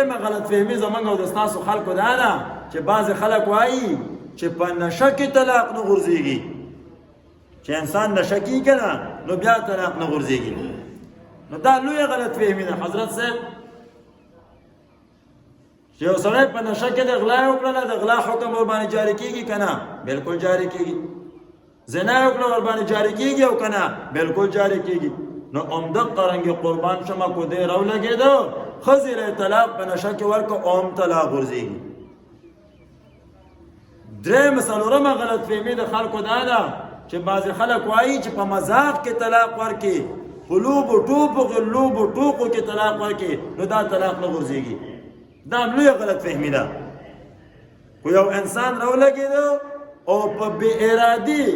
درېیمه غلط فهمي زمونږ او د ستاسو خلکو دا ده چې بعضې خلک وایي چې په نشه کې طلاق نه غورځېږي، چې انسان نشه کېږي که نه نو بیا طلاق نه غورځېږي. نو دا لویه غلط فهمي ده حضرت صاحب، چې یو سړی په نشه کې د غلا یې وکړله، د غلا حکم ورباندې جاري کېږي که نه؟ بلکل جاري کېږي. زنا یې وکړه ورباندې جاري کېږي او که نه؟ بلکل جاري کېږي. نو همدغه رنګې قربان شمه کو دی راولګېده ښځې له طلاق په نشه کې ورکړه او هم طلاق غورځېږي. درېیمه څلورمه غلط فهمي د خلکو دا ده چې بعضې خلک وایي چې په مذاق کې طلاق ورکړي، په لوبو ټوپو کې لوبو ټوقو کې طلاق ورکړي نو دا طلاق نه غورځېږي. دا هم لویه غلط فهمي ده. خو یو انسان راولګېده او په بې ارادي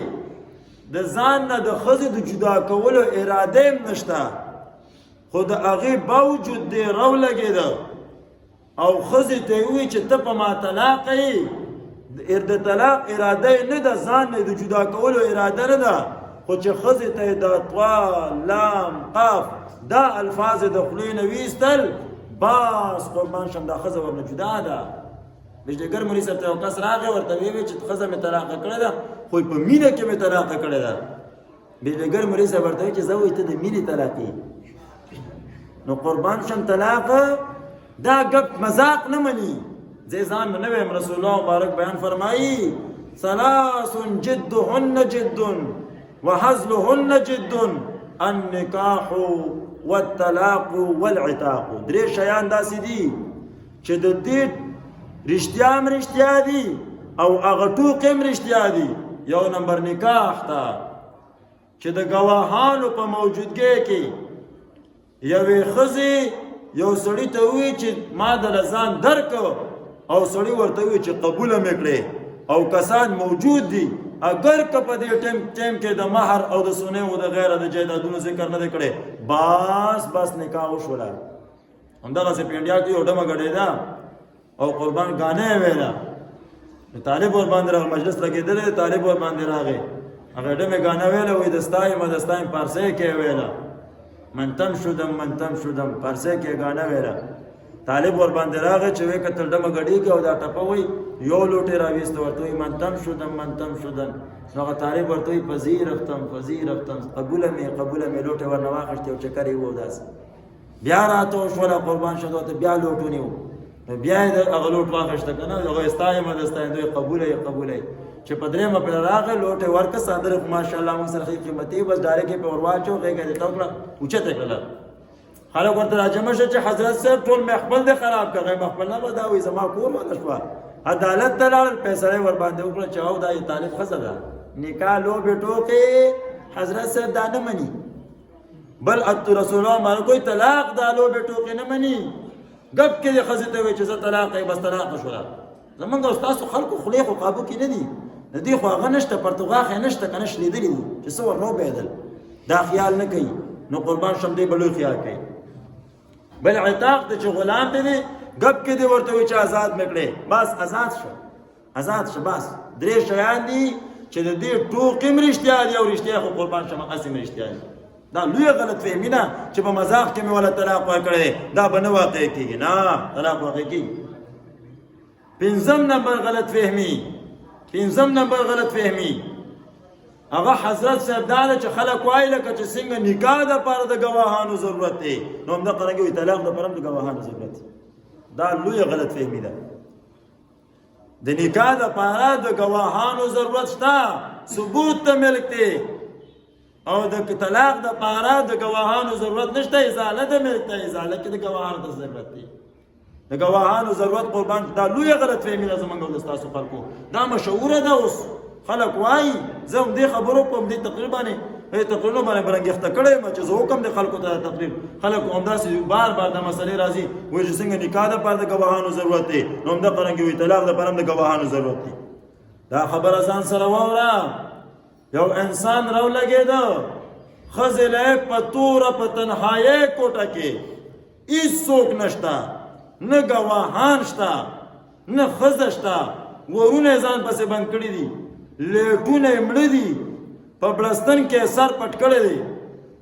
د ځان نه د ښځې د جدا کولو اراده هم نشته، خو د هغې باوجود دی راولګېده او ښځې ته یې ووایي چې ته په ما طلاقه یې، د طلاق اراده یې نه ده، ځان نه د جدا کولو اراده نه ده، خو چې ښځې ته یې د طوا لام قاف دا الفاظ د خولې نه ویستل باس قربان شم دا ښځه ورنه جدا ده. بجلیګر مولوي صاحب ته یو کس راغی ورته ویې چې ښځه مې طلاقه کړې ده خو په مینه کې مې طلاقه کړې ده. بجلیګر مولوي صاحب ورته ویې چې زه وایي ته د مینې طلاق یې. نو قربان شم طلاقه دا ګپ مذاق نه مني. زه ځان مې نه ویم، رسول الله مبارک بیان فرمایي ثلاث جدهن جد وهزلهن جد النکاح والطلاق والعتاق. درې شیان داسې دي چې د دې رښتیا هم رښتیا دي او هغه ټوکې هم رښتیا دي. یو نمبر نکاح ته چې د ګواهانو په موجودګۍ کې یوې ښځې یو سړي ته ووایي چې ما دله ځان درکړ او سړي ورته ووایي چې قبوله مې کړې او کسان موجود دي، اگر که په دې ټیم کې د مهر او د سونې او د غیره د جایدادونو ذکر نه دی کړی بس نکاح وشوله. همدغسې په انډیا کې یو ډمه ګډېده او قربان ګانه یې ویله، طالب ورباندې راغی، مجلس لګېدلی دی، طالب ورباندې راغی، هغه ډمې ګانه ویله، وایي دستا یم دستا یم، پارسۍ کې یې ویله، منتم شدم پارسۍ کې یې ګانه ویله. طالب ورباندې راغی چې وایي کتل ډمه ګډېږي او دا ټپه وایي یو لوټې راویسته، ورته وایي منتم شدم. نو هغه طالب ورته وایي پذیرفتم قبوله مې لوټې ورنه واخیستې او چکر یې و داسې بیا راته وشوله قربان شو ته بیا لوټ ونیو، نو بیا یې هغه لوټ واخیسته که نه، هغه ستا یم دستا یم، دوی قبوله یې چې په درېیمه پرې راغی لوټ یې ورکړه، څادر خو ماشاءالله موږ سره ښې قیمتي بس ډایرکټ یې پرې ور واچو، غېږه یې ته وکړه اوچته یې کړله. خلک ورته راجمع شو چې حضرت صاحب ټول محفل دې خراب کړ. محفل نه به دا وایي زما کور ونه شوه، عدالت ته لاړل، فیصله یې ورباندې وکړه چې او دا یې طالب ښځه ده، نکاح لوبې ټوکې حضرت صاحب دا نه مني. بل رسول الله مبارک کوئی طلاق دا لوبې ټوکې نه مني. ګپ کې دې ښځې ته وایي چې زه طلاق یې بس طلاق شوله. زمونږ او ستاسو خلکو خولې خو قابو کې نه دي، د دې خو هغه نشته، پرتوغاښ یې نشته که نه شلېدلي دي چې څه ور نوبېدل، دا خیال نه کوي. نو قربان شم دی به لوی خیال کوي. بل عتاق ته چې غلام دی ګپ کې دې ورته وایي چې آزاد مې کړې، بس آزاد شه بس. درې شیان دي چې د دې ټوکې هم رښتیا دي او رښتیا خو قربان شم هسې هم رښتیا دي. دا لویه غلط فهمي ده چې په مذاق کې مې ولا طلاق ورکړی، دا به نه واقع کېږي، نه طلاق واقع کېږي. پنځم نمبر غلط فهمي هغه حضرت صاحب دا ده چې خلک وایي لکه چې څنګه نکاح دپاره د ګواهانو ضرورت دی نو همدغه رنګې وایي طلاق دپاره هم د ګواهانو ضرورت دی. دا لویه غلط فهمي ده. د نکاح دپاره د ګواهانو ضرورت شته، ثبوت ته ملک دی، او د طلاق دپاره د ګواهانو ضرورت نشته، ازاله د ملک ته، ازاله کې د ګواهانو ته ضرورت دی. د ګواهانو ضرورت قربان دا لویه غلط فهمي ده زمونږ او د ستاسو خلکو. دا مشهوره ده اوس خلک وایي، زه هم دې خبرو کوم دې تقریبانې برنګېخته کړی یم چې زه وکړم د خلکو ته تقریر. خلکو همداسې بار دا مسلې راځي وایي چې څنګه نکاح دپاره د ګواهانو ضرورت دی نو همدغه رنګې وایي طلاق دپاره هم د ګواهانو ضرورت دی. دا خبره ځان سره واوره. یو انسان راولګېده ښځې له یې په توره په تنهایۍ کوټه کې هېڅوک نشته، نه ګواهان شته، نه ښځه شته، ورونه یې ځان پسې بند کړي دي، لیټونه یې مړه دي، په بړستن کې سر پټ کړی دی،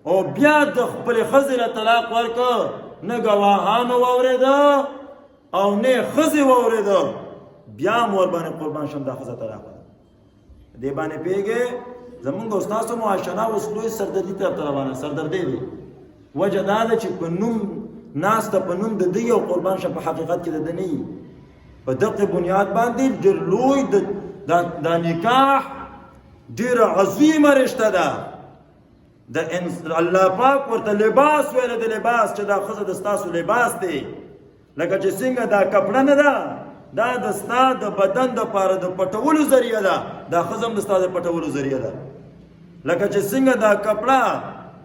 او بیا د خپلې ښځې له طلاق ورکړه، نه ګواهانو واورېده او نه ښځې واورېده بیا هم ورباندې قربان شم دا ښځه طلاق ده. دې باندې پوهېږې زمونږ او ستاسو معاشره اوس لوی سردردي طرف ته روانه سردردي دی. وجه دا ده چې په نوم ناسته په نوم د دوی او قربان شه په حقیقت کې د ده نه وي. په دغه بنیاد باندې ډېر لوی دا نکاح ډېره عظیمه رشته ده. د الله پاک ورته لباس ویله، د لباس چې دا ښځه د ستاسو لباس دی. لکه چې څنګه دا کپړه نه ده، دا د ستا د بدن دپاره د پټولو ذریعه ده، دا ښځه هم د ستا د پټولو ذریعه ده. لکه چې څنګه دا کپړه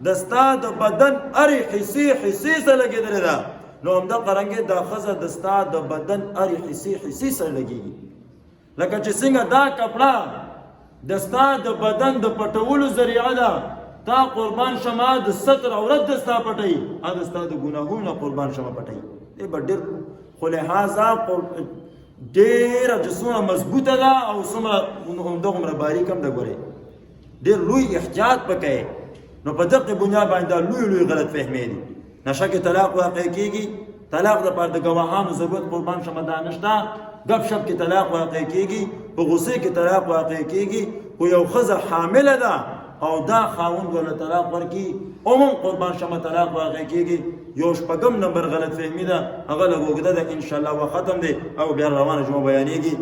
د ستا د بدن هرې حصې سره لګېدلې ده، نو همدغه رنګې دا ښځه د ستا د بدن هرې حصې سره لګېږي. لکه چې څنګه دا کپړه د ستا د بدن د پټولو ذریعه ده، تا قربان شمه د ستر عورت د ستا پټوي، هغه د ستا د ګناهونو نه قربان شمه پټوي. دی به ډېر خو لحاظه ډېره چې څومره مضبوطه ده او څومره همدغومره باریک هم ده. ګورې ډېر لوی احتیاط پکې. نو په دغه بنیاد باندې دا لوی غلط فهمې دي. نشه کې طلاق واقع کېږي، طلاق دپاره د ګواهانو ضرورت قربان شمه دا نشته. ګپ شپ کې طلاق واقع کېږي، په غصې کې طلاق واقع کېږي. خو یو ښځه حامله ده او دا خاوند ورله طلاق ورکړي، عموم قربان شمه طلاق واقع کېږي. یو شپږم نمبر غلط فهمي ده، هغه لږ اوږده ده، انشاءالله وختم دی او بیا روانه جمعه بیانېږي.